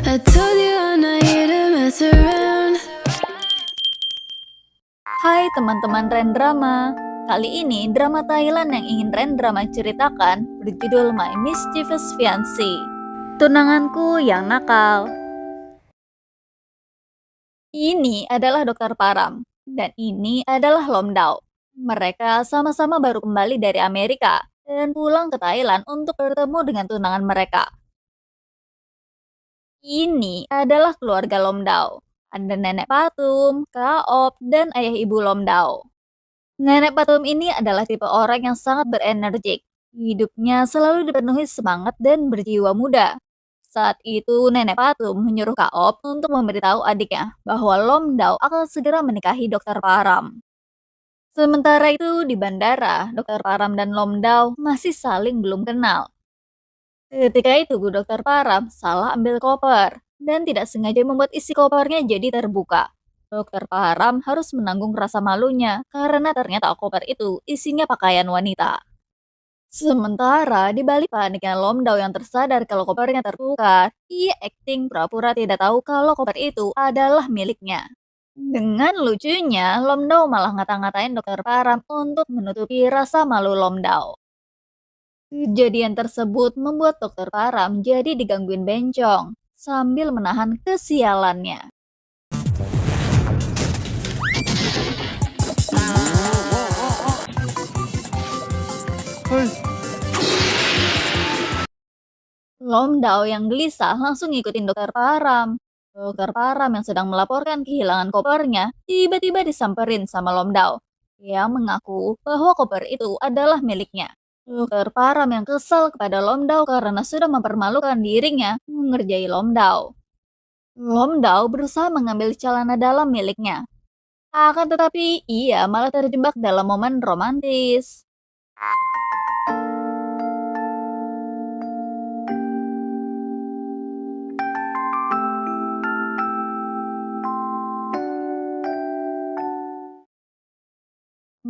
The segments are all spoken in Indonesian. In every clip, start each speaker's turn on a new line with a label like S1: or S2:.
S1: I told you I'm not here to mess around.
S2: Hai teman-teman Rendrama. Kali ini drama Thailand yang ingin Rendrama ceritakan berjudul My Mischievous Fiancé. Tunanganku yang nakal. Ini adalah Dokter Param dan ini adalah Lomdao. Mereka sama-sama baru kembali dari Amerika dan pulang ke Thailand untuk bertemu dengan tunangan mereka. Ini adalah keluarga Lomdao. Ada Nenek Patum, Kak Op, dan ayah ibu Lomdao. Nenek Patum ini adalah tipe orang yang sangat berenergik. Hidupnya selalu dipenuhi semangat dan berjiwa muda. Saat itu Nenek Patum menyuruh Kak Op untuk memberitahu adiknya bahwa Lomdao akan segera menikahi Dokter Param. Sementara itu di bandara, Dokter Param dan Lomdao masih saling belum kenal. Ketika itu Dokter Param salah ambil koper dan tidak sengaja membuat isi kopernya jadi terbuka. Dokter Param harus menanggung rasa malunya karena ternyata koper itu isinya pakaian wanita. Sementara di balik paniknya Lomdao yang tersadar kalau kopernya terbuka, ia akting pura-pura tidak tahu kalau koper itu adalah miliknya. Dengan lucunya, Lomdao malah ngata-ngatain Dokter Param untuk menutupi rasa malu Lomdao. Kejadian tersebut membuat Dokter Param jadi digangguin bencong sambil menahan kesialannya. Lomdao yang gelisah langsung ngikutin Dokter Param. Dokter Param yang sedang melaporkan kehilangan kopernya tiba-tiba disamperin sama Lomdao yang mengaku bahwa koper itu adalah miliknya. Dokter Param yang kesal kepada Lomdao karena sudah mempermalukan dirinya mengerjai Lomdao. Lomdao berusaha mengambil celana dalam miliknya. Akan tetapi ia malah terjebak dalam momen romantis.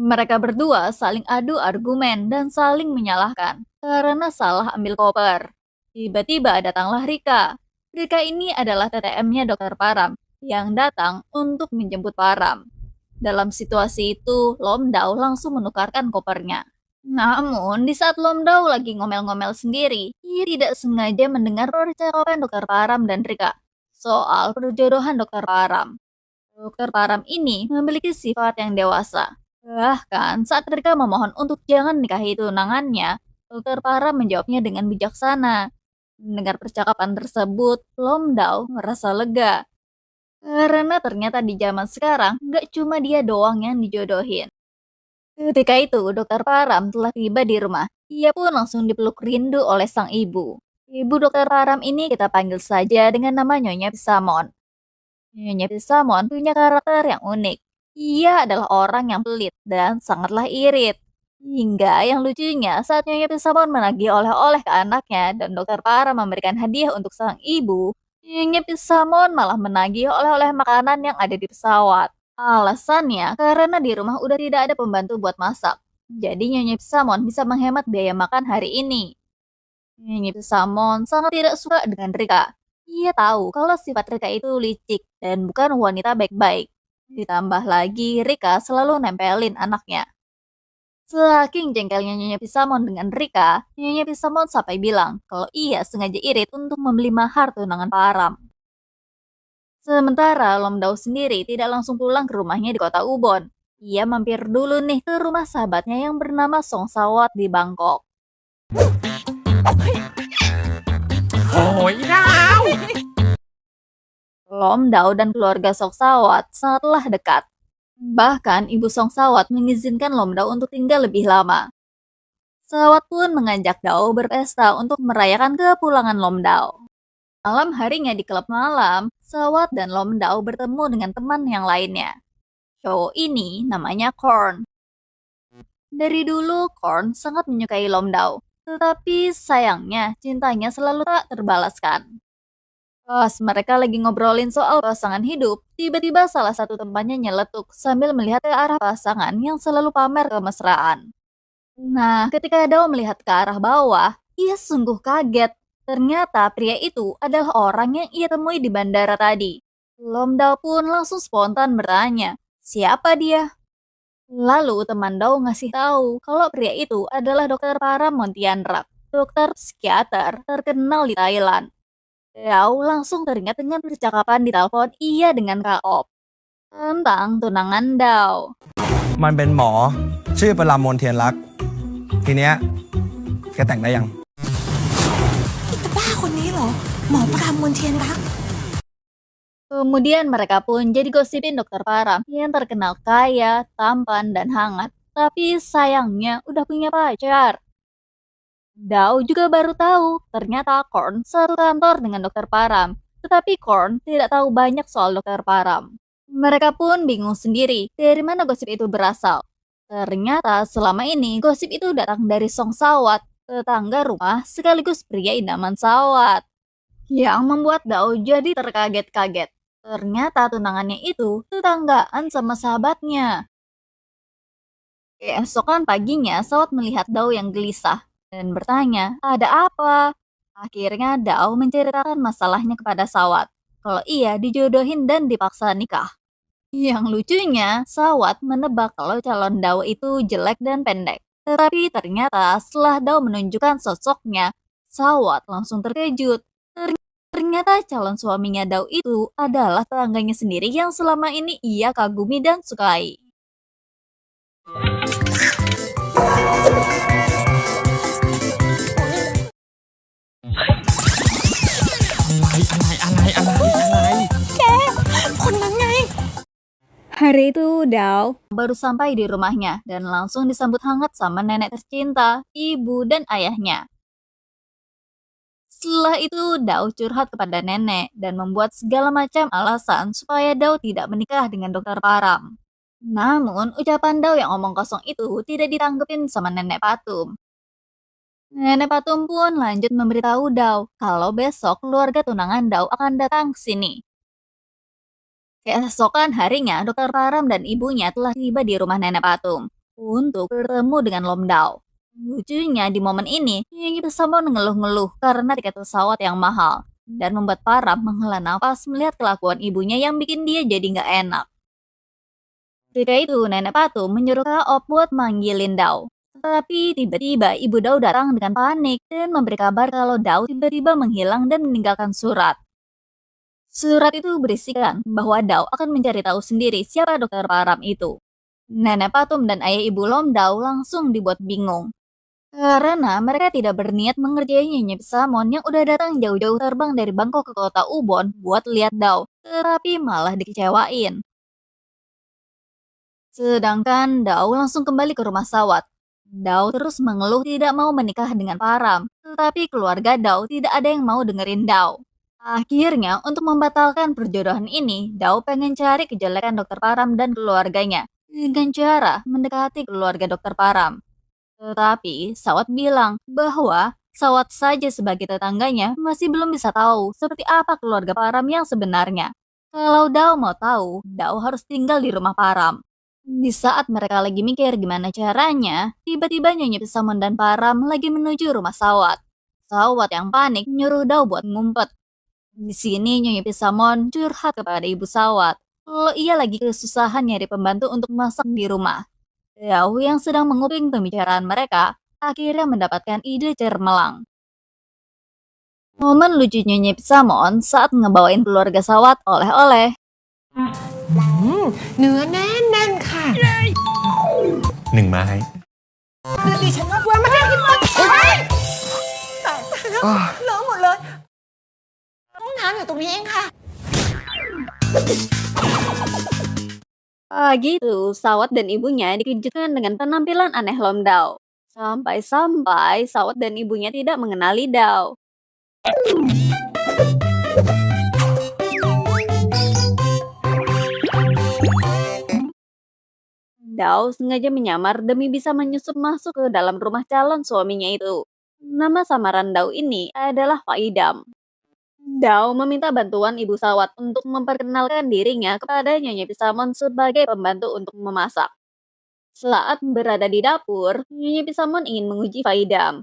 S2: Mereka berdua saling adu argumen dan saling menyalahkan karena salah ambil koper. Tiba-tiba datanglah Rika. Rika ini adalah TTM-nya Dokter Param yang datang untuk menjemput Param. Dalam situasi itu, Lomdao langsung menukarkan kopernya. Namun, di saat Lomdao lagi ngomel-ngomel sendiri, ia tidak sengaja mendengar percakapan Dokter Param dan Rika soal perjodohan Dokter Param. Dokter Param ini memiliki sifat yang dewasa. Bahkan saat Rika memohon untuk jangan nikahi tunangannya, Dokter Param menjawabnya dengan bijaksana. Mendengar percakapan tersebut, Lomdao merasa lega. Karena ternyata di zaman sekarang, gak cuma dia doang yang dijodohin. Ketika itu, Dokter Param telah tiba di rumah. Ia pun langsung dipeluk rindu oleh sang ibu. Ibu Dokter Param ini kita panggil saja dengan nama Nyonya Pisamon. Nyonya Pisamon punya karakter yang unik. Ia adalah orang yang pelit dan sangatlah irit. Hingga yang lucunya saat Nyonya Pisamon menagih oleh-oleh ke anaknya dan Dokter Param memberikan hadiah untuk sang ibu, Nyonya Pisamon malah menagih oleh-oleh makanan yang ada di pesawat. Alasannya karena di rumah udah tidak ada pembantu buat masak. Jadi Nyonya Pisamon bisa menghemat biaya makan hari ini. Nyonya Pisamon sangat tidak suka dengan Rika. Ia tahu kalau sifat Rika itu licik dan bukan wanita baik-baik. Ditambah lagi Rika selalu nempelin anaknya. Saking jengkelnya Nyonya Pisamon dengan Rika, Nyonya Pisamon sampai bilang kalau ia sengaja irit untuk membeli mahar tunangan Param. Sementara Lomdao sendiri tidak langsung pulang ke rumahnya di kota Ubon. Ia mampir dulu nih ke rumah sahabatnya yang bernama Song Sawat di Bangkok. Lomdao dan keluarga Song Sawat sangatlah dekat. Bahkan ibu Song Sawat mengizinkan Lomdao untuk tinggal lebih lama. Sawat pun mengajak Dao berpesta untuk merayakan kepulangan Lomdao. Malam harinya di klub malam, Sawat dan Lomdao bertemu dengan teman yang lainnya. Cowok ini namanya Korn. Dari dulu Korn sangat menyukai Lomdao, tetapi sayangnya cintanya selalu tak terbalaskan. Pas mereka lagi ngobrolin soal pasangan hidup, tiba-tiba salah satu temannya nyeletuk sambil melihat ke arah pasangan yang selalu pamer kemesraan. Nah, ketika Dao melihat ke arah bawah, ia sungguh kaget. Ternyata pria itu adalah orang yang ia temui di bandara tadi. Lom Dao pun langsung spontan bertanya, siapa dia? Lalu teman Dao ngasih tahu kalau pria itu adalah dokter Param Montianrak, dokter psikiater terkenal di Thailand. Dao langsung teringat dengan percakapan di telepon ia dengan Kak Op tentang tunangan Dao.
S3: มันเป็นหมอชื่อประรามมนเทียนรักทีเนี้ยแกแต่งได้ยัง
S4: บ้าคนนี้เหรอ หมอปรามมนเทียนรัก
S2: Kemudian mereka pun jadi gosipin dokter Param yang terkenal kaya, tampan, dan hangat. Tapi sayangnya udah punya pacar. Dao juga baru tahu ternyata Korn satu kantor dengan dokter Param. Tetapi Korn tidak tahu banyak soal dokter Param. Mereka pun bingung sendiri dari mana gosip itu berasal. Ternyata selama ini gosip itu datang dari Song Sawat, tetangga rumah sekaligus pria idaman Sawat. Yang membuat Dao jadi terkaget-kaget. Ternyata tunangannya itu tetanggaan sama sahabatnya. Keesokan paginya, Sawat melihat Dao yang gelisah dan bertanya, ada apa? Akhirnya Dao menceritakan masalahnya kepada Sawat, kalau ia dijodohin dan dipaksa nikah. Yang lucunya, Sawat menebak kalau calon Dao itu jelek dan pendek. Tetapi ternyata setelah Dao menunjukkan sosoknya, Sawat langsung terkejut. Ternyata calon suaminya Dao itu adalah tetangganya sendiri yang selama ini ia kagumi dan sukai. Hari itu Dao baru sampai di rumahnya dan langsung disambut hangat sama nenek tercinta, ibu, dan ayahnya. Setelah itu Dao curhat kepada nenek dan membuat segala macam alasan supaya Dao tidak menikah dengan dokter Param. Namun ucapan Dao yang omong kosong itu tidak ditanggepin sama nenek Patum. Nenek Patum pun lanjut memberitahu Dao kalau besok keluarga tunangan Dao akan datang ke sini. Keesokan harinya, dokter Param dan ibunya telah tiba di rumah nenek Patum untuk bertemu dengan Lom Dao. Lucunya di momen ini, Nyonya Pesamon mengeluh-ngeluh karena tiket pesawat yang mahal dan membuat Param menghela nafas melihat kelakuan ibunya yang bikin dia jadi nggak enak. Ketika itu, nenek Patum menyuruh Kak Op buat manggilin Dao. Tapi tiba-tiba ibu Dao datang dengan panik dan memberi kabar kalau Dao tiba-tiba menghilang dan meninggalkan surat. Surat itu berisikan bahwa Dao akan mencari tahu sendiri siapa dokter Param itu. Nenek Patum dan ayah ibu Lom Dao langsung dibuat bingung. Karena mereka tidak berniat mengerjai Nyonya Pesamon yang udah datang jauh-jauh terbang dari Bangkok ke kota Ubon buat lihat Dao, tetapi malah dikecewain. Sedangkan Dao langsung kembali ke rumah Sawat. Dao terus mengeluh tidak mau menikah dengan Param, tetapi keluarga Dao tidak ada yang mau dengerin Dao. Akhirnya, untuk membatalkan perjodohan ini, Dao pengen cari kejelekan dokter Param dan keluarganya dengan cara mendekati keluarga dokter Param. Tetapi, Sawat bilang bahwa Sawat saja sebagai tetangganya masih belum bisa tahu seperti apa keluarga Param yang sebenarnya. Kalau Dao mau tahu, Dao harus tinggal di rumah Param. Di saat mereka lagi mikir gimana caranya, tiba-tiba Nyonya Pesamon dan Param lagi menuju rumah Sawat. Sawat yang panik nyuruh Dao buat ngumpet. Di sini Nyonya Pesamon curhat kepada ibu Sawat kalau ia lagi kesusahan nyari pembantu untuk masak di rumah. Dao yang sedang menguping pembicaraan mereka akhirnya mendapatkan ide cermelang. Momen lucu Nyonya Pesamon saat ngebawain keluarga Sawat oleh-oleh.
S4: เนื้อแน่นๆค่ะ
S3: หนึ่งไม้
S4: ดิฉันว่าควรมาให้กินเลยตายแล้วเลอะหมดเลยห้องน้ำอยู่ตรงนี้เองค่ะ
S2: Pagi itu, Sawat dan ibunya dikejutkan dengan penampilan aneh Lom Dao. Sampai-sampai Sawat dan ibunya tidak mengenali Dao. Dao sengaja menyamar demi bisa menyusup masuk ke dalam rumah calon suaminya itu. Nama samaran Dao ini adalah Faidam. Dao meminta bantuan ibu Sawat untuk memperkenalkan dirinya kepada Nyonya Pesamon sebagai pembantu untuk memasak. Saat berada di dapur, Nyonya Pesamon ingin menguji Faidam.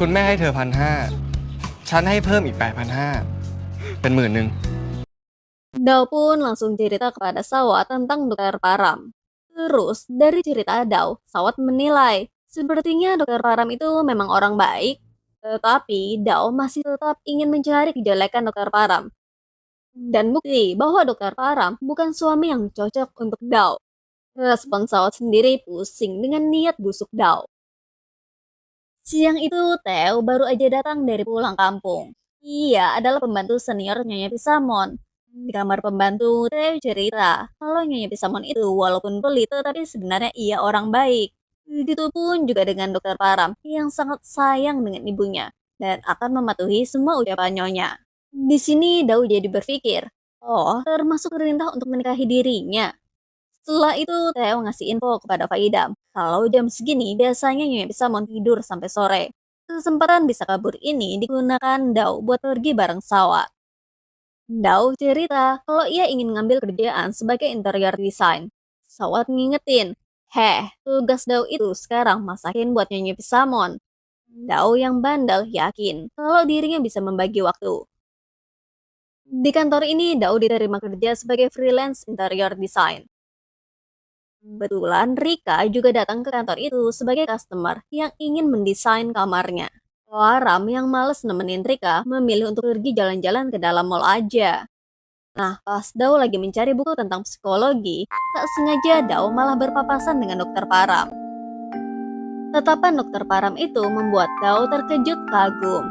S5: คุณแม่ให้เธอ1,500ฉันให้เพิ่มอีก8,500เป็น10,000
S2: Dao pun langsung cerita kepada Sawat tentang Dokter Param. Terus dari cerita Dao, Sawat menilai sepertinya Dokter Param itu memang orang baik, tetapi Dao masih tetap ingin mencari kejelekan Dokter Param. Dan bukti bahwa Dokter Param bukan suami yang cocok untuk Dao. Respon Sawat sendiri pusing dengan niat busuk Dao. Siang itu Theo baru aja datang dari pulang kampung. Ia adalah pembantu senior Nyonya Pisamon. Di kamar pembantu, Theo cerita kalau Nyonya Pisamon itu walaupun pelit tetapi sebenarnya ia orang baik. Begitupun juga dengan Dokter Param yang sangat sayang dengan ibunya dan akan mematuhi semua ucapan Nyonya. Di sini Dao jadi berpikir, oh termasuk perintah untuk menikahi dirinya. Setelah itu Theo ngasih info kepada Faidam kalau jam segini biasanya Nyonya Pisamon tidur sampai sore. Kesempatan bisa kabur ini digunakan Dao buat pergi bareng Sawat. Dao cerita kalau ia ingin ngambil kerjaan sebagai interior design. Sawat ngingetin, tugas Dao itu sekarang masakin buat Nyonya Pisamon. Dao yang bandel yakin kalau dirinya bisa membagi waktu. Di kantor ini Dao diterima kerja sebagai freelance interior design. Kebetulan Rika juga datang ke kantor itu sebagai customer yang ingin mendesain kamarnya. Param yang males nemenin Rika memilih untuk pergi jalan-jalan ke dalam mall aja. Nah, pas Dao lagi mencari buku tentang psikologi, tak sengaja Dao malah berpapasan dengan Dokter Param. Tatapan Dokter Param itu membuat Dao terkejut kagum.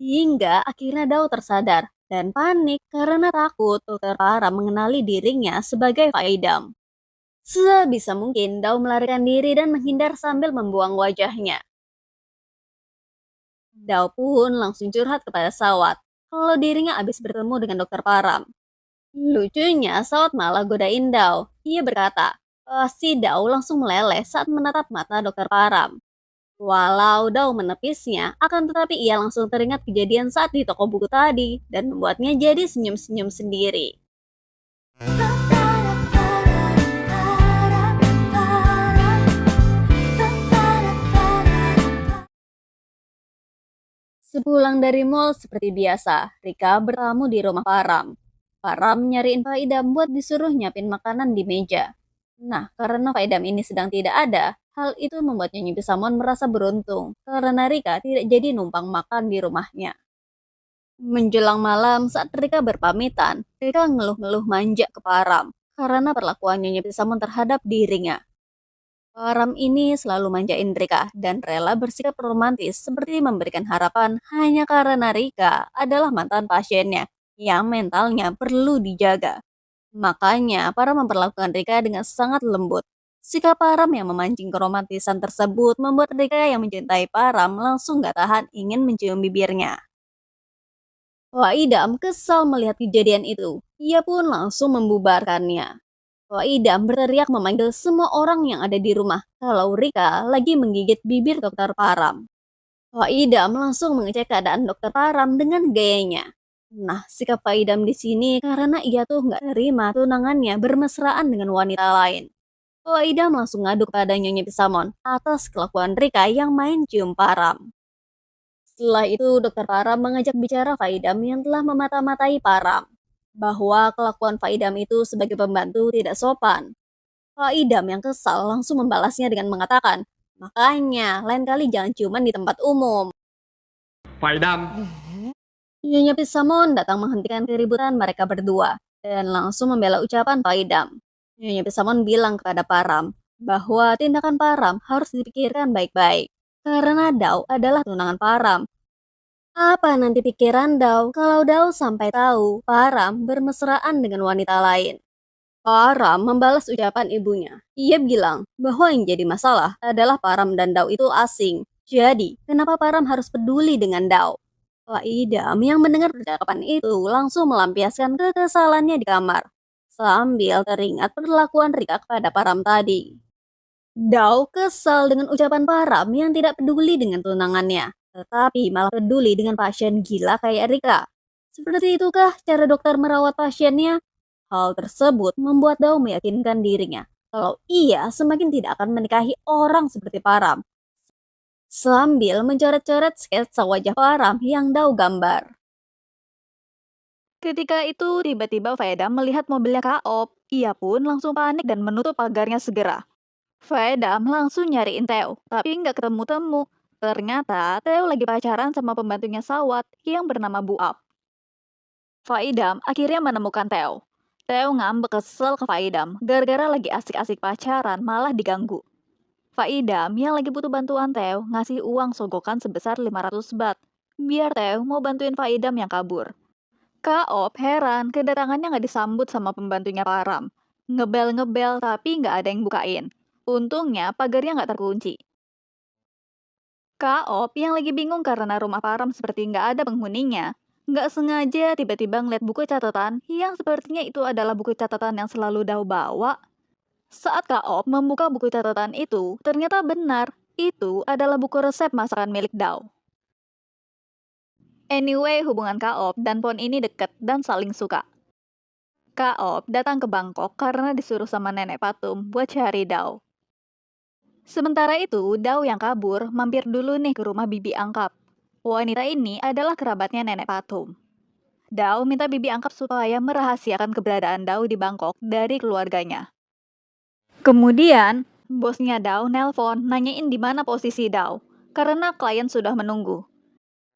S2: Hingga akhirnya Dao tersadar dan panik karena takut Dokter Param mengenali dirinya sebagai Faidam. Sebisa mungkin Dao melarikan diri dan menghindar sambil membuang wajahnya. Dao pun langsung curhat kepada Sawat kalau dirinya habis bertemu dengan Dokter Param. Lucunya Sawat malah godain Dao. Ia berkata, pasti Dao langsung meleleh saat menatap mata Dokter Param. Walau Dao menepisnya, akan tetapi ia langsung teringat kejadian saat di toko buku tadi dan membuatnya jadi senyum-senyum sendiri. Sepulang dari mall seperti biasa, Rika bertamu di rumah Param. Param nyariin Faidam buat disuruh nyiapin makanan di meja. Nah, karena Faidam ini sedang tidak ada, hal itu membuat Nyonya Pisamon merasa beruntung karena Rika tidak jadi numpang makan di rumahnya. Menjelang malam saat Rika berpamitan, Rika ngeluh-ngeluh manja ke Param karena perlakuan Nyonya Pisamon terhadap dirinya. Param ini selalu manjain Rika dan rela bersikap romantis seperti memberikan harapan hanya karena Rika adalah mantan pasiennya yang mentalnya perlu dijaga. Makanya Param memperlakukan Rika dengan sangat lembut. Sikap Param yang memancing keromantisan tersebut membuat Rika yang mencintai Param langsung gak tahan ingin mencium bibirnya. Faidam kesal melihat kejadian itu. Ia pun langsung membubarkannya. Faidam berteriak memanggil semua orang yang ada di rumah kalau Rika lagi menggigit bibir Dokter Param. Faidam langsung mengecek keadaan Dokter Param dengan gayanya. Nah, sikap Faidam di sini karena ia tuh nggak terima tunangannya bermesraan dengan wanita lain. Faidam langsung ngadu kepada Nyonya Pisamon atas kelakuan Rika yang main cium Param. Setelah itu, Dokter Param mengajak bicara Faidam yang telah memata-matai Param, bahwa kelakuan Faidam itu sebagai pembantu tidak sopan. Faidam yang kesal langsung membalasnya dengan mengatakan, makanya lain kali jangan ciuman di tempat umum.
S5: Faidam.
S2: Nyonya Pisamon datang menghentikan keributan mereka berdua dan langsung membela ucapan Faidam. Nyonya Pisamon bilang kepada Param bahwa tindakan Param harus dipikirkan baik-baik karena Dao adalah tunangan Param. Apa nanti pikiran Dao kalau Dao sampai tahu Param bermesraan dengan wanita lain? Param membalas ucapan ibunya. Ia bilang bahwa yang jadi masalah adalah Param dan Dao itu asing. Jadi, kenapa Param harus peduli dengan Dao? Faidam yang mendengar percakapan itu langsung melampiaskan kekesalannya di kamar, sambil teringat perlakuan Rika kepada Param tadi. Dao kesal dengan ucapan Param yang tidak peduli dengan tunangannya, tetapi malah peduli dengan pasien gila kayak Rika. Seperti itukah cara dokter merawat pasiennya? Hal tersebut membuat Dao meyakinkan dirinya kalau ia semakin tidak akan menikahi orang seperti Param. Sambil mencoret-coret sketsa wajah Param yang Dao gambar. Ketika itu tiba-tiba Faedam melihat mobilnya Kaop. Ia pun langsung panik dan menutup pagarnya segera. Faedam langsung nyariin Theo, tapi nggak ketemu-temu. Ternyata Theo lagi pacaran sama pembantunya Sawat yang bernama Buap. Faedam akhirnya menemukan Theo. Theo ngambek kesel ke Faedam, gara-gara lagi asik-asik pacaran malah diganggu. Faedam yang lagi butuh bantuan Theo ngasih uang sogokan sebesar 500 bat, biar Theo mau bantuin Faedam yang kabur. Kaop heran kedatangannya nggak disambut sama pembantunya Param. Ngebel-ngebel tapi nggak ada yang bukain. Untungnya pagarnya nggak terkunci. Kaop yang lagi bingung karena rumah Param seperti nggak ada penghuninya, nggak sengaja tiba-tiba ngeliat buku catatan yang sepertinya itu adalah buku catatan yang selalu Dao bawa. Saat Kaop membuka buku catatan itu, ternyata benar, itu adalah buku resep masakan milik Dao. Anyway, hubungan Kaop dan Pon ini deket dan saling suka. Kaop datang ke Bangkok karena disuruh sama Nenek Patum buat cari Dao. Sementara itu, Dao yang kabur mampir dulu nih ke rumah Bibi Angkap. Wanita ini adalah kerabatnya Nenek Patum. Dao minta Bibi Angkap supaya merahasiakan keberadaan Dao di Bangkok dari keluarganya. Kemudian, bosnya Dao nelpon nanyain di mana posisi Dao, karena klien sudah menunggu.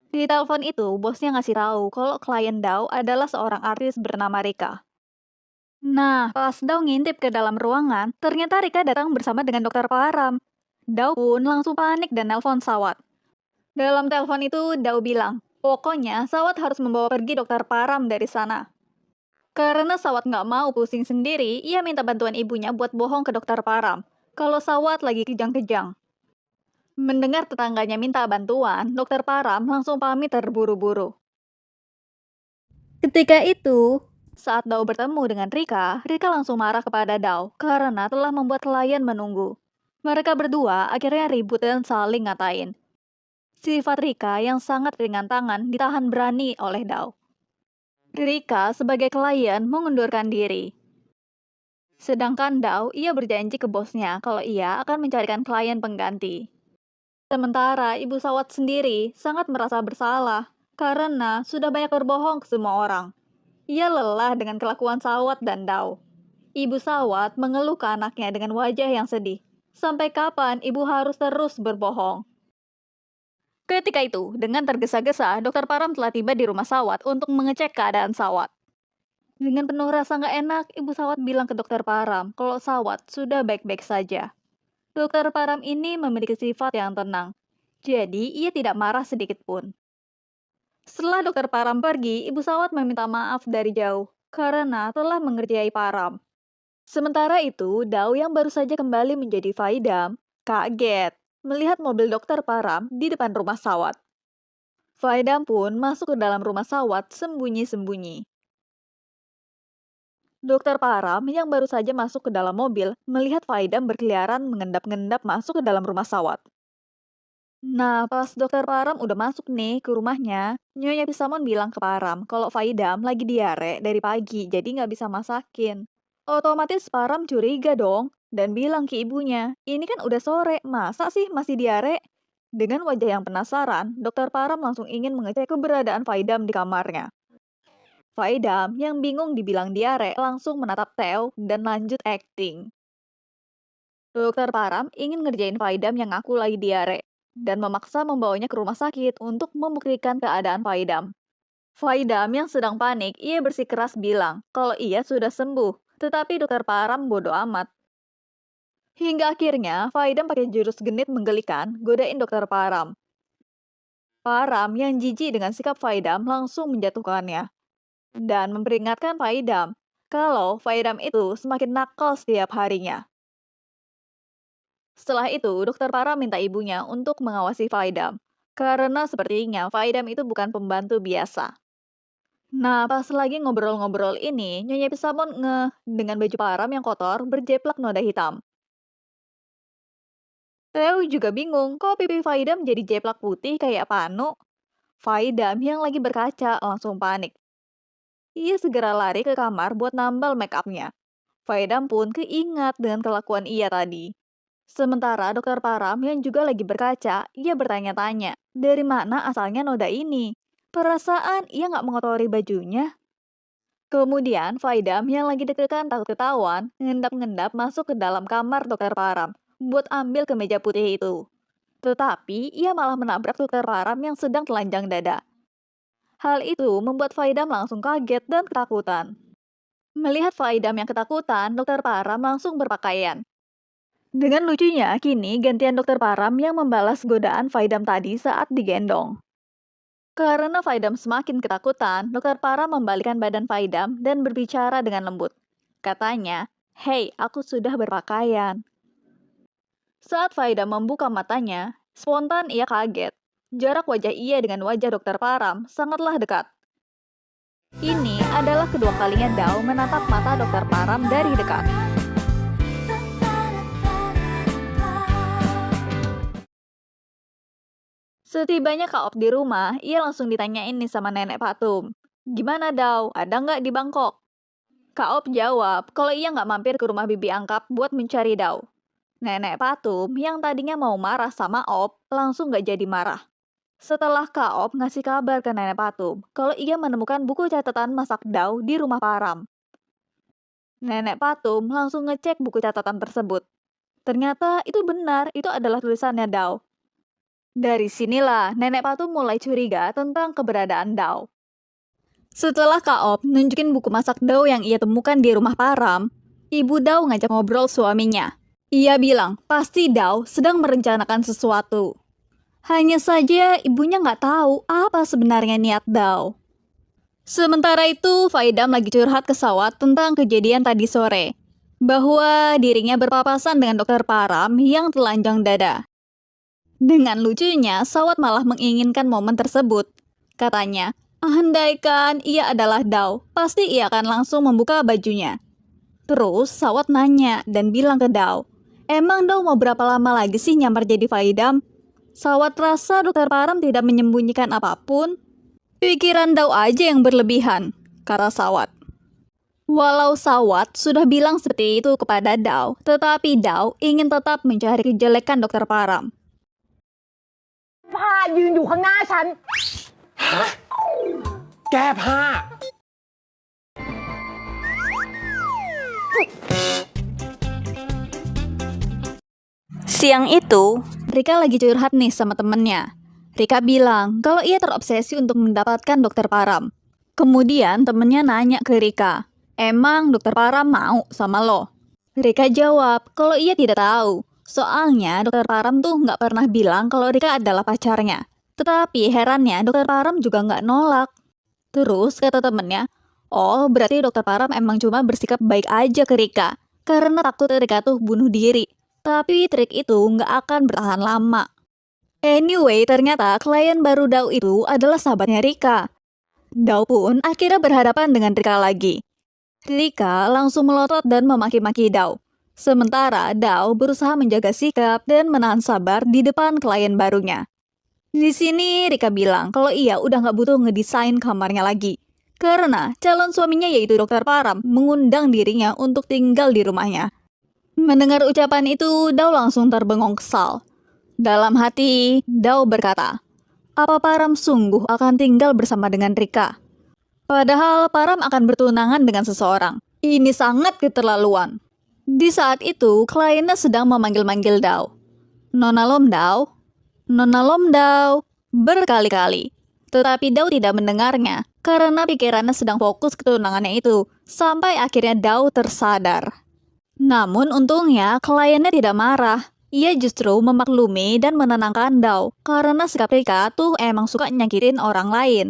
S2: Di telepon itu, bosnya ngasih tahu kalau klien Dao adalah seorang artis bernama Rika. Nah, pas Dao ngintip ke dalam ruangan, ternyata Rika datang bersama dengan dokter Param. Dao pun langsung panik dan nelpon Sawat. Dalam telepon itu, Dao bilang, pokoknya Sawat harus membawa pergi dokter Param dari sana. Karena Sawat nggak mau pusing sendiri, ia minta bantuan ibunya buat bohong ke dokter Param kalau Sawat lagi kejang-kejang. Mendengar tetangganya minta bantuan, dokter Param langsung pamit terburu-buru. Ketika itu, saat Dao bertemu dengan Rika, Rika langsung marah kepada Dao karena telah membuat klien menunggu. Mereka berdua akhirnya ribut dan saling ngatain. Sifat Rika yang sangat ringan tangan ditahan berani oleh Dao. Rika sebagai klien mengundurkan diri. Sedangkan Dao, ia berjanji ke bosnya kalau ia akan mencarikan klien pengganti. Sementara Ibu Sawat sendiri sangat merasa bersalah karena sudah banyak berbohong ke semua orang. Ia lelah dengan kelakuan Sawat dan Dao. Ibu Sawat mengeluh ke anaknya dengan wajah yang sedih. Sampai kapan ibu harus terus berbohong? Ketika itu, dengan tergesa-gesa, Dokter Param telah tiba di rumah Sawat untuk mengecek keadaan Sawat. Dengan penuh rasa nggak enak, Ibu Sawat bilang ke Dokter Param kalau Sawat sudah baik-baik saja. Dokter Param ini memiliki sifat yang tenang, jadi ia tidak marah sedikit pun. Setelah Dokter Param pergi, Ibu Sawat meminta maaf dari jauh karena telah mengerjai Param. Sementara itu, Dao yang baru saja kembali menjadi Faedam, kaget melihat mobil Dokter Param di depan rumah Sawat. Faedam pun masuk ke dalam rumah Sawat sembunyi-sembunyi. Dokter Param yang baru saja masuk ke dalam mobil melihat Faedam berkeliaran mengendap-ngendap masuk ke dalam rumah Sawat. Nah, pas Dokter Param udah masuk nih ke rumahnya, Nyonya Pisamon bilang ke Param kalau Faedam lagi diare dari pagi, jadi nggak bisa masakin. Otomatis Param curiga dong, dan bilang ke ibunya, ini kan udah sore, masa sih masih diare? Dengan wajah yang penasaran, Dokter Param langsung ingin mengecek keberadaan Faedam di kamarnya. Faedam yang bingung dibilang diare langsung menatap Theo dan lanjut acting. Dokter Param ingin ngerjain Faedam yang ngaku lagi diare dan memaksa membawanya ke rumah sakit untuk membuktikan keadaan Faedam. Faedam yang sedang panik, ia bersikeras bilang kalau ia sudah sembuh, tetapi Dokter Param bodoh amat. Hingga akhirnya, Faedam pakai jurus genit menggelikan, godain Dokter Param. Param yang jijik dengan sikap Faedam langsung menjatuhkannya dan memperingatkan Faedam kalau Faedam itu semakin nakal setiap harinya. Setelah itu, Dokter Param minta ibunya untuk mengawasi Faedam, karena sepertinya Faedam itu bukan pembantu biasa. Nah, pas lagi ngobrol-ngobrol ini, Nyonya Pisamon dengan baju Param yang kotor berjeplak noda hitam. Theo juga bingung, kok pipi Faedam jadi jeplak putih kayak Panu? Faedam yang lagi berkaca langsung panik. Ia segera lari ke kamar buat nambal make up-nya. Faidam pun keingat dengan kelakuan ia tadi. Sementara dokter Param yang juga lagi berkaca, ia bertanya-tanya, dari mana asalnya noda ini? Perasaan ia nggak mengotori bajunya. Kemudian Faidam yang lagi deg-degan takut ketahuan, ngendap-ngendap masuk ke dalam kamar dokter Param, buat ambil kemeja putih itu. Tetapi ia malah menabrak dokter Param yang sedang telanjang dada. Hal itu membuat Faidam langsung kaget dan ketakutan. Melihat Faidam yang ketakutan, dokter Param langsung berpakaian. Dengan lucunya, kini gantian dokter Param yang membalas godaan Faidam tadi saat digendong. Karena Faidam semakin ketakutan, dokter Param membalikkan badan Faidam dan berbicara dengan lembut. Katanya, "Hei, aku sudah berpakaian." Saat Faidam membuka matanya, spontan ia kaget. Jarak wajah ia dengan wajah dokter Param sangatlah dekat. Ini adalah kedua kalinya Dao menatap mata dokter Param dari dekat. Setibanya Kak Op di rumah, ia langsung ditanyain nih sama Nenek Patum. Gimana Dao, ada nggak di Bangkok? Kak Op jawab kalau ia nggak mampir ke rumah Bibi Angkap buat mencari Dao. Nenek Patum yang tadinya mau marah sama Op, langsung nggak jadi marah. Setelah Kak Op ngasih kabar ke Nenek Patum kalau ia menemukan buku catatan masak Dao di rumah Param. Nenek Patum langsung ngecek buku catatan tersebut. Ternyata itu benar, itu adalah tulisannya Dao. Dari sinilah Nenek Patum mulai curiga tentang keberadaan Dao. Setelah Kak Op nunjukin buku masak Dao yang ia temukan di rumah Param, Ibu Dao ngajak ngobrol suaminya. Ia bilang pasti Dao sedang merencanakan sesuatu. Hanya saja ibunya nggak tahu apa sebenarnya niat Dao. Sementara itu, Faidam lagi curhat ke Sawat tentang kejadian tadi sore. Bahwa dirinya berpapasan dengan dokter Param yang telanjang dada. Dengan lucunya, Sawat malah menginginkan momen tersebut. Katanya, andaikan ia adalah Dao, pasti ia akan langsung membuka bajunya. Terus Sawat nanya dan bilang ke Dao, emang Dao mau berapa lama lagi sih nyamar jadi Faidam? Sawat rasa dokter Param tidak menyembunyikan apapun. Pikiran Dao aja yang berlebihan, kata Sawat. Walau Sawat sudah bilang seperti itu kepada Dao, tetapi Dao ingin tetap mencari kejelekan dokter Param.
S4: ผ้ายืนอยู่ข้างหน้าฉัน
S5: แก้ผ้า
S2: Siang itu, Rika lagi curhat nih sama temennya. Rika bilang kalau ia terobsesi untuk mendapatkan dokter Param. Kemudian temennya nanya ke Rika, emang dokter Param mau sama lo? Rika jawab kalau ia tidak tahu. Soalnya dokter Param tuh nggak pernah bilang kalau Rika adalah pacarnya. Tetapi herannya dokter Param juga nggak nolak. Terus kata temennya, oh berarti dokter Param emang cuma bersikap baik aja ke Rika. Karena takut Rika tuh bunuh diri. Tapi trik itu nggak akan bertahan lama. Anyway, ternyata klien baru Dao itu adalah sahabatnya Rika. Dao pun akhirnya berhadapan dengan Rika lagi. Rika langsung melotot dan memaki-maki Dao. Sementara Dao berusaha menjaga sikap dan menahan sabar di depan klien barunya. Di sini Rika bilang kalau ia udah nggak butuh ngedesain kamarnya lagi. Karena calon suaminya yaitu dokter Param mengundang dirinya untuk tinggal di rumahnya. Mendengar ucapan itu, Dao langsung terbengong kesal. Dalam hati, Dao berkata, apa Param sungguh akan tinggal bersama dengan Rika? Padahal Param akan bertunangan dengan seseorang. Ini sangat keterlaluan. Di saat itu, kliennya sedang memanggil-manggil Dao. Nona Lomdao, Nona Lomdao, berkali-kali. Tetapi Dao tidak mendengarnya, karena pikirannya sedang fokus ke tunangannya itu, sampai akhirnya Dao tersadar. Namun untungnya, kliennya tidak marah. Ia justru memaklumi dan menenangkan Dao, karena sikap Rika tuh emang suka nyakitin orang lain.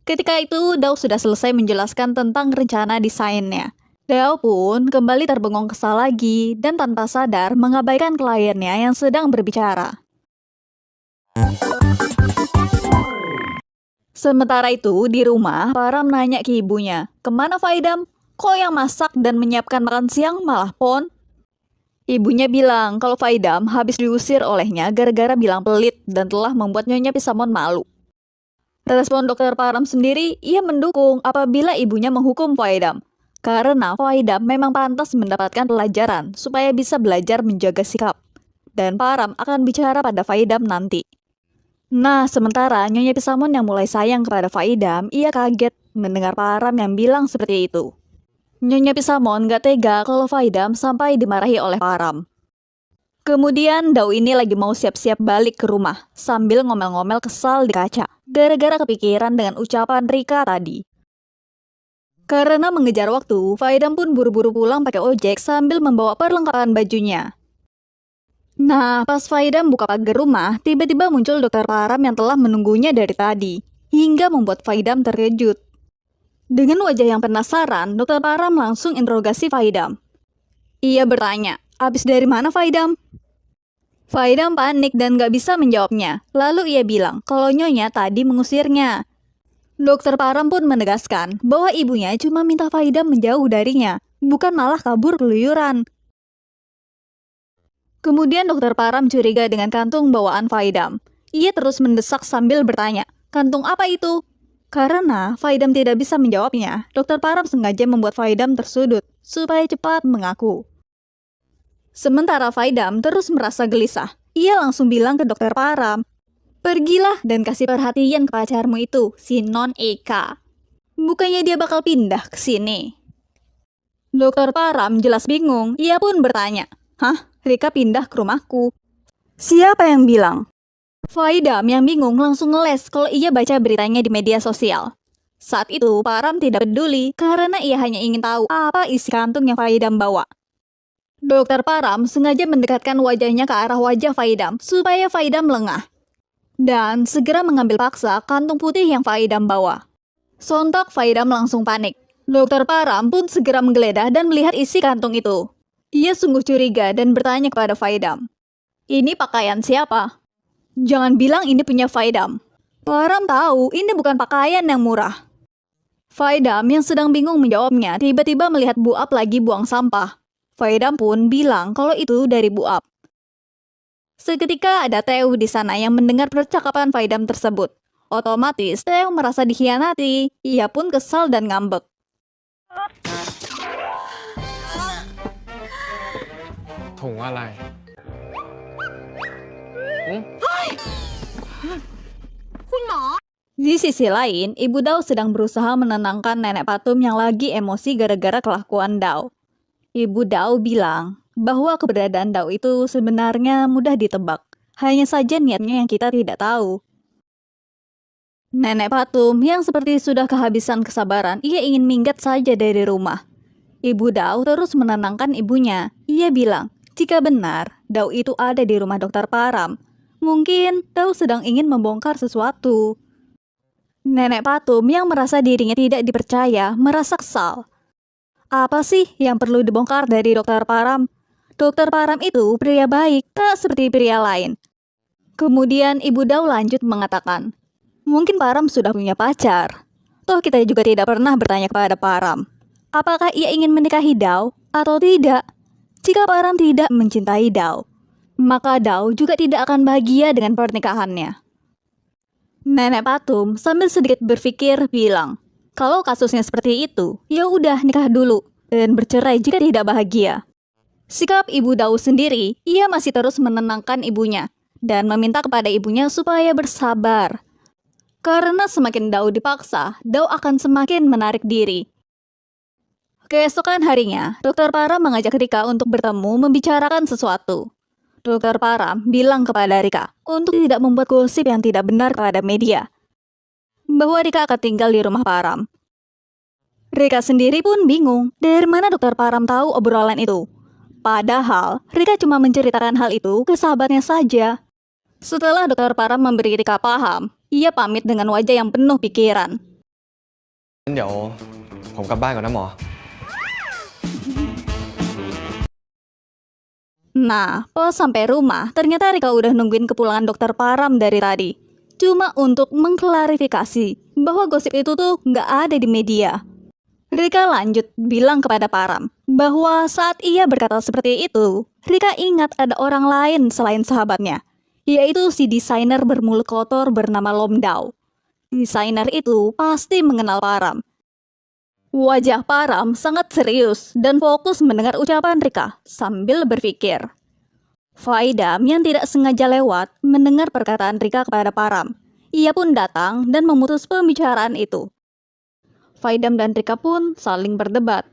S2: Ketika itu, Dao sudah selesai menjelaskan tentang rencana desainnya. Dao pun kembali terbengong kesal lagi dan tanpa sadar mengabaikan kliennya yang sedang berbicara. Sementara itu, di rumah, Param nanya ke ibunya, kemana Faidam? Kok yang masak dan menyiapkan makan siang malah Pon? Ibunya bilang kalau Faidam habis diusir olehnya gara-gara bilang pelit dan telah membuat Nyonya Pisamon malu. Respon dokter Param sendiri, ia mendukung apabila ibunya menghukum Faidam. Karena Faidam memang pantas mendapatkan pelajaran supaya bisa belajar menjaga sikap. Dan Param akan bicara pada Faidam nanti. Nah, sementara Nyonya Pisamon yang mulai sayang kepada Faidam, ia kaget mendengar Param yang bilang seperti itu. Nyonya Pisamon gak tega kalau Faidam sampai dimarahi oleh Param. Kemudian Dao ini lagi mau siap-siap balik ke rumah sambil ngomel-ngomel kesal di kaca gara-gara kepikiran dengan ucapan Rika tadi. Karena mengejar waktu, Faidam pun buru-buru pulang pakai ojek sambil membawa perlengkapan bajunya. Nah, pas Faidam buka pagar rumah, tiba-tiba muncul Dokter Param yang telah menunggunya dari tadi, hingga membuat Faidam terkejut. Dengan wajah yang penasaran, Dokter Param langsung interogasi Faidam. Ia bertanya, "Abis dari mana Faidam?" Faidam panik dan gak bisa menjawabnya. Lalu ia bilang kalau Nyonya tadi mengusirnya. Dokter Param pun menegaskan bahwa ibunya cuma minta Faidam menjauh darinya, bukan malah kabur keluyuran. Kemudian Dokter Param curiga dengan kantung bawaan Faidam. Ia terus mendesak sambil bertanya, "Kantung apa itu?" Karena Faidam tidak bisa menjawabnya, Dokter Param sengaja membuat Faidam tersudut supaya cepat mengaku. Sementara Faidam terus merasa gelisah. Ia langsung bilang ke Dokter Param, "Pergilah dan kasih perhatian ke pacarmu itu, si Non Eka. Bukannya dia bakal pindah ke sini." Dokter Param jelas bingung. Ia pun bertanya, "Hah? Rika pindah ke rumahku? Siapa yang bilang?" Faidam yang bingung langsung ngeles kalau ia baca beritanya di media sosial. Saat itu Param tidak peduli karena ia hanya ingin tahu apa isi kantung yang Faidam bawa. Dokter Param sengaja mendekatkan wajahnya ke arah wajah Faidam supaya Faidam lengah. Dan segera mengambil paksa kantung putih yang Faidam bawa. Sontak Faidam langsung panik. Dokter Param pun segera menggeledah dan melihat isi kantung itu. Ia sungguh curiga dan bertanya kepada Faidam, "Ini pakaian siapa?" "Jangan bilang ini punya Faidam." Param tahu ini bukan pakaian yang murah. Faidam yang sedang bingung menjawabnya tiba-tiba melihat Buap lagi buang sampah. Faidam pun bilang kalau itu dari Buap. Seketika ada Teo di sana yang mendengar percakapan Faidam tersebut. Otomatis Teo merasa dikhianati. Ia pun kesal dan ngambek.
S5: Thùngอะไร?
S2: Di sisi lain, Ibu Dao sedang berusaha menenangkan Nenek Patum yang lagi emosi gara-gara kelakuan Dao. Ibu Dao bilang bahwa keberadaan Dao itu sebenarnya mudah ditebak. Hanya saja niatnya yang kita tidak tahu. Nenek Patum yang seperti sudah kehabisan kesabaran, ia ingin minggat saja dari rumah. Ibu Dao terus menenangkan ibunya. Ia bilang, jika benar Dao itu ada di rumah Dokter Param, mungkin Dao sedang ingin membongkar sesuatu. Nenek Patum yang merasa dirinya tidak dipercaya, merasa kesal. Apa sih yang perlu dibongkar dari Dokter Param? Dokter Param itu pria baik, tak seperti pria lain. Kemudian Ibu Dao lanjut mengatakan, mungkin Param sudah punya pacar. Toh kita juga tidak pernah bertanya kepada Param, apakah ia ingin menikahi Dao atau tidak? Jika Param tidak mencintai Dao, maka Dao juga tidak akan bahagia dengan pernikahannya. Nenek Patum sambil sedikit berpikir bilang, kalau kasusnya seperti itu, ya udah nikah dulu dan bercerai jika tidak bahagia. Sikap Ibu Dao sendiri, ia masih terus menenangkan ibunya dan meminta kepada ibunya supaya bersabar. Karena semakin Dao dipaksa, Dao akan semakin menarik diri. Keesokan harinya, Dokter Param mengajak Rika untuk bertemu membicarakan sesuatu. Dokter Param bilang kepada Rika untuk tidak membuat gosip yang tidak benar kepada media, bahwa Rika akan tinggal di rumah Param. Rika sendiri pun bingung dari mana Dokter Param tahu obrolan itu. Padahal Rika cuma menceritakan hal itu ke sahabatnya saja. Setelah Dokter Param memberi Rika paham, ia pamit dengan wajah yang penuh pikiran.
S5: เดี๋ยวผมกลับบ้านก่อนนะหมอ
S2: Nah, pas sampai rumah, ternyata Rika udah nungguin kepulangan Dokter Param dari tadi. Cuma untuk mengklarifikasi bahwa gosip itu tuh nggak ada di media. Rika lanjut bilang kepada Param bahwa saat ia berkata seperti itu, Rika ingat ada orang lain selain sahabatnya, yaitu si desainer bermulut kotor bernama Lom Dao. Desainer itu pasti mengenal Param. Wajah Param sangat serius dan fokus mendengar ucapan Rika sambil berpikir. Faidam yang tidak sengaja lewat mendengar perkataan Rika kepada Param. Ia pun datang dan memutus pembicaraan itu. Faidam dan Rika pun saling berdebat.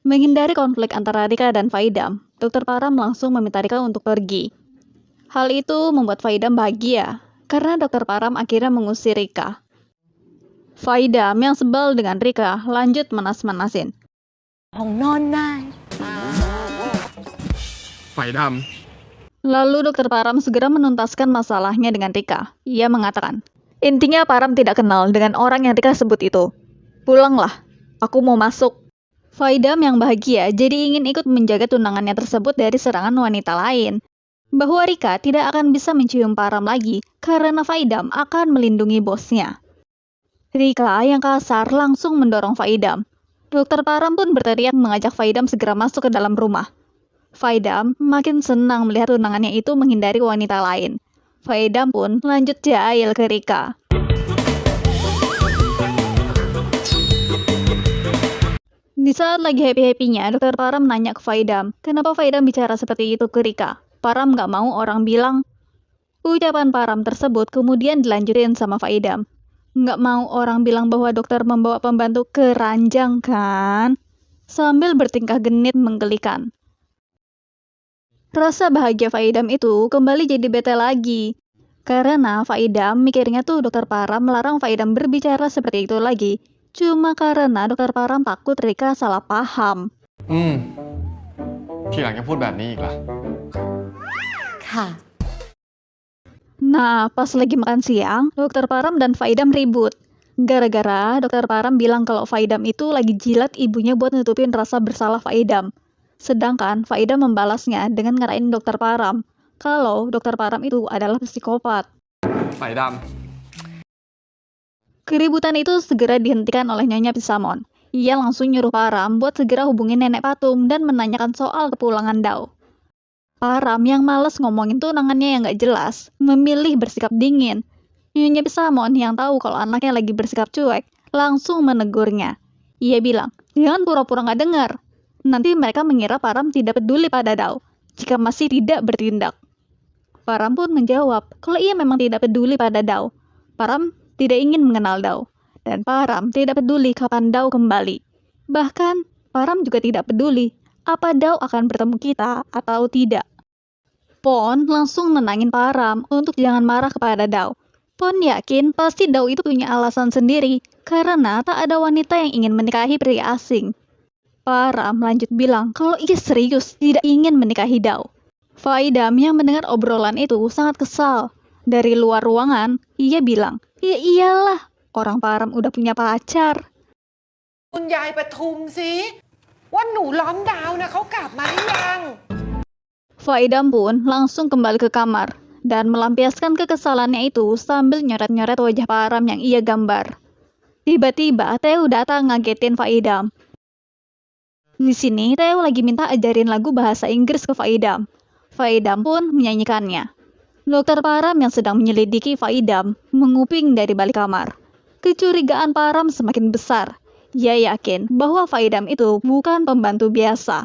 S2: Menghindari konflik antara Rika dan Faidam, Dr. Param langsung meminta Rika untuk pergi. Hal itu membuat Faidam bahagia, karena Dr. Param akhirnya mengusir Rika. Faidam yang sebel dengan Rika lanjut manas-manasin.
S4: ห้องนอนนาย
S5: ไฟด
S2: Lalu Dr. Param segera menuntaskan masalahnya dengan Rika. Ia mengatakan, intinya Param tidak kenal dengan orang yang Rika sebut itu. Pulanglah, aku mau masuk. Faidam yang bahagia jadi ingin ikut menjaga tunangannya tersebut dari serangan wanita lain. Bahwa Rika tidak akan bisa mencium Param lagi karena Faidam akan melindungi bosnya. Rika yang kasar langsung mendorong Faidam. Dr. Param pun berteriak mengajak Faidam segera masuk ke dalam rumah. Faidam makin senang melihat tunangannya itu menghindari wanita lain. Faidam pun lanjut jahil ke Rika. Di saat lagi happy-happynya, Dr. Param nanya ke Faidam, kenapa Faidam bicara seperti itu ke Rika? Param gak mau orang bilang. Ucapan Param tersebut kemudian dilanjutin sama Faidam. Nggak mau orang bilang bahwa dokter membawa pembantu ke ranjang kan? Sambil bertingkah genit menggelikan. Rasa bahagia Faidam itu kembali jadi bete lagi. Karena Faidam mikirnya tuh Dr. Param melarang Faidam berbicara seperti itu lagi. Cuma karena Dr. Param takut Rika salah paham.
S5: ทีหลังจะพูดแบบนี้อีกล่ะ
S4: ค่ะ
S2: Nah, pas lagi makan siang, Dr. Param dan Faidam ribut. Gara-gara Dr. Param bilang kalau Faidam itu lagi jilat ibunya buat nutupin rasa bersalah Faidam. Sedangkan Faidam membalasnya dengan ngarahin Dr. Param kalau Dr. Param itu adalah psikopat.
S5: ไฟด
S2: Keributan itu segera dihentikan oleh Nyonya Pisamon. Ia langsung nyuruh Param buat segera hubungin Nenek Patum dan menanyakan soal kepulangan Dao. Param yang malas ngomongin tunangannya yang gak jelas, memilih bersikap dingin. Nyonya Pisamon yang tahu kalau anaknya lagi bersikap cuek, langsung menegurnya. Ia bilang, jangan pura-pura gak dengar. Nanti mereka mengira Param tidak peduli pada Dao, jika masih tidak bertindak. Param pun menjawab, kalau ia memang tidak peduli pada Dao. Param tidak ingin mengenal Dao, dan Param tidak peduli kapan Dao kembali. Bahkan, Param juga tidak peduli apa Dao akan bertemu kita atau tidak. Pon langsung nenangin Param untuk jangan marah kepada Dao. Pon yakin pasti Dao itu punya alasan sendiri karena tak ada wanita yang ingin menikahi pria asing. Param lanjut bilang kalau ia serius tidak ingin menikahi Dao. Faidam yang mendengar obrolan itu sangat kesal. Dari luar ruangan, ia bilang, ya iyalah, orang Param udah punya pacar.
S4: คุณยายปทุมสิว่าหนูล้อมดาวนะเขากลับมาหรือยัง
S2: Faidam pun langsung kembali ke kamar dan melampiaskan kekesalannya itu sambil nyoret-nyoret wajah Param yang ia gambar. Tiba-tiba Theo datang ngagetin Faidam. Di sini Theo lagi minta ajarin lagu bahasa Inggris ke Faidam. Faidam pun menyanyikannya. Dr. Param yang sedang menyelidiki Faidam menguping dari balik kamar. Kecurigaan Param semakin besar. Ia yakin bahwa Faidam itu bukan pembantu biasa.